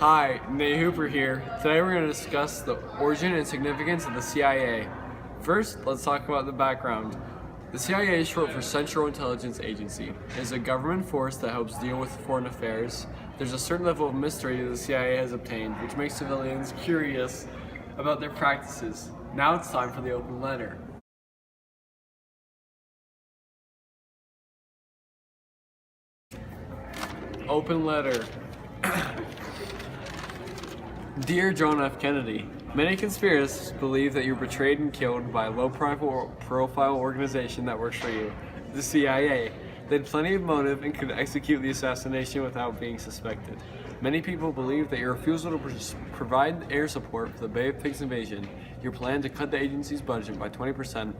Hi, Nate Hooper here. Today we're going to discuss the origin and significance of the CIA. First, let's talk about the background. The CIA is short for Central Intelligence Agency. It is a government force that helps deal with foreign affairs. There's a certain level of mystery the CIA has obtained, which makes civilians curious about their practices. Now it's time for the open letter. Open letter. Dear John F. Kennedy, many conspiracists believe that you were betrayed and killed by a low-profile organization that works for you, the CIA. They had plenty of motive and could execute the assassination without being suspected. Many people believe that your refusal to provide air support for the Bay of Pigs invasion, your plan to cut the agency's budget by 20%,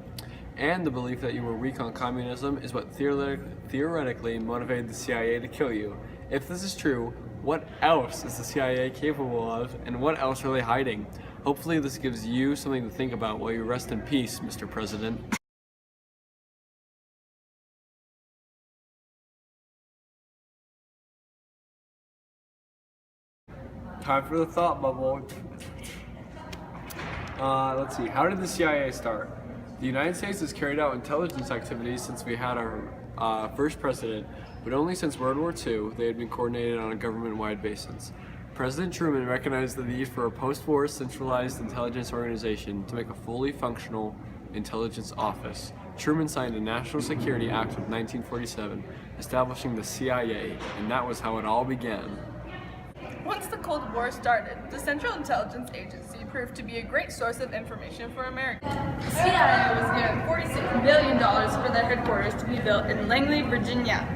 and the belief that you were weak on communism is what theoretically motivated the CIA to kill you. If this is true, what else is the CIA capable of, and what else are they hiding? Hopefully this gives you something to think about while you rest in peace, Mr. President. Time for the thought bubble. Let's see, how did the CIA start? The United States has carried out intelligence activities since we had our first president, but only since World War II they had been coordinated on a government-wide basis. President Truman recognized the need for a post-war centralized intelligence organization to make a fully functional intelligence office. Truman signed the National Security Act of 1947, establishing the CIA, and that was how it all began. Once the Cold War started, the Central Intelligence Agency proved to be a great source of information for America. The CIA was given $46 million for their headquarters to be built in Langley, Virginia.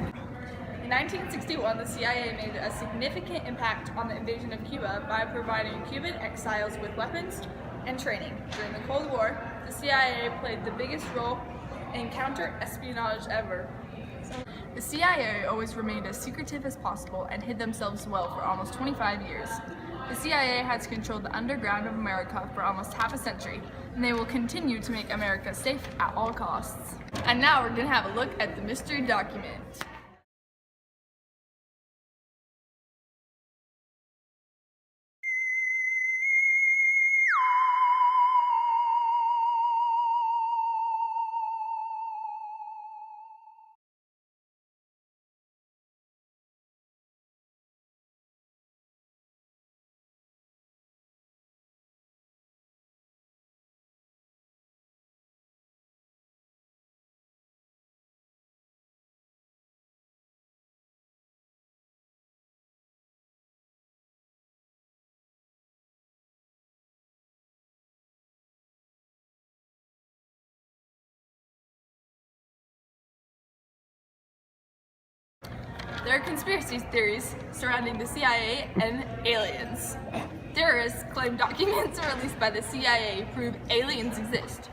In 1961, the CIA made a significant impact on the invasion of Cuba by providing Cuban exiles with weapons and training. During the Cold War, the CIA played the biggest role in counter-espionage ever. The CIA always remained as secretive as possible and hid themselves well for almost 25 years. The CIA has controlled the underground of America for almost half a century, and they will continue to make America safe at all costs. And now we're going to have a look at the mystery document. There are conspiracy theories surrounding the CIA and aliens. Terrorists claim documents released by the CIA prove aliens exist.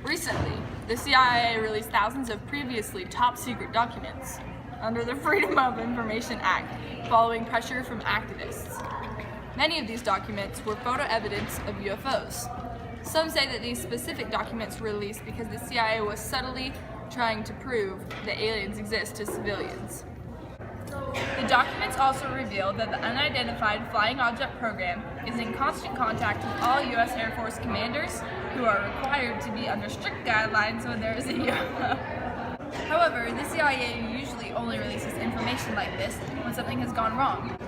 Recently, the CIA released thousands of previously top-secret documents under the Freedom of Information Act following pressure from activists. Many of these documents were photo evidence of UFOs. Some say that these specific documents were released because the CIA was subtly trying to prove that aliens exist to civilians. The documents also reveal that the Unidentified Flying Object Program is in constant contact with all U.S. Air Force commanders who are required to be under strict guidelines when there is a UFO. However, the CIA usually only releases information like this when something has gone wrong,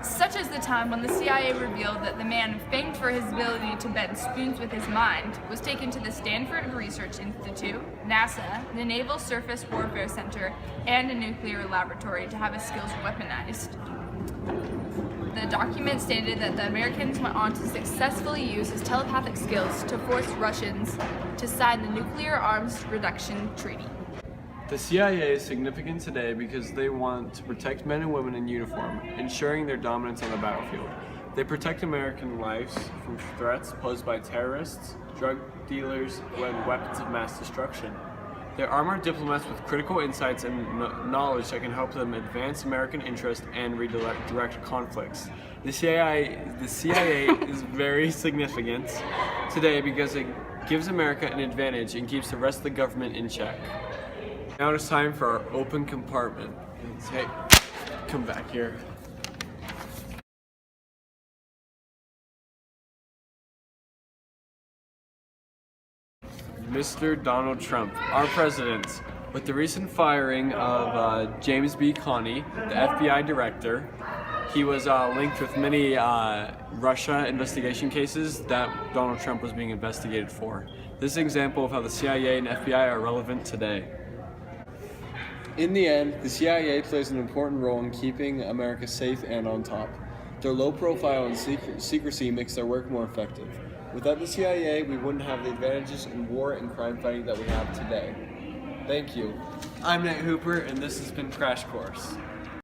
such as the time when the CIA revealed that the man famed for his ability to bend spoons with his mind was taken to the Stanford Research Institute, NASA, the Naval Surface Warfare Center, and a nuclear laboratory to have his skills weaponized. The document stated that the Americans went on to successfully use his telepathic skills to force Russians to sign the Nuclear Arms Reduction Treaty. The CIA is significant today because they want to protect men and women in uniform, ensuring their dominance on the battlefield. They protect American lives from threats posed by terrorists, drug dealers, and weapons of mass destruction. They arm our diplomats with critical insights and knowledge that can help them advance American interests and redirect conflicts. The CIA is very significant today because it gives America an advantage and keeps the rest of the government in check. Now it's time for our open compartment. Hey, come back here. Mr. Donald Trump, our president. With the recent firing of James B. Coney, the FBI director, he was linked with many Russia investigation cases that Donald Trump was being investigated for. This is an example of how the CIA and FBI are relevant today. In the end, the CIA plays an important role in keeping America safe and on top. Their low profile and secrecy makes their work more effective. Without the CIA, we wouldn't have the advantages in war and crime fighting that we have today. Thank you. I'm Nate Hooper, and this has been Crash Course.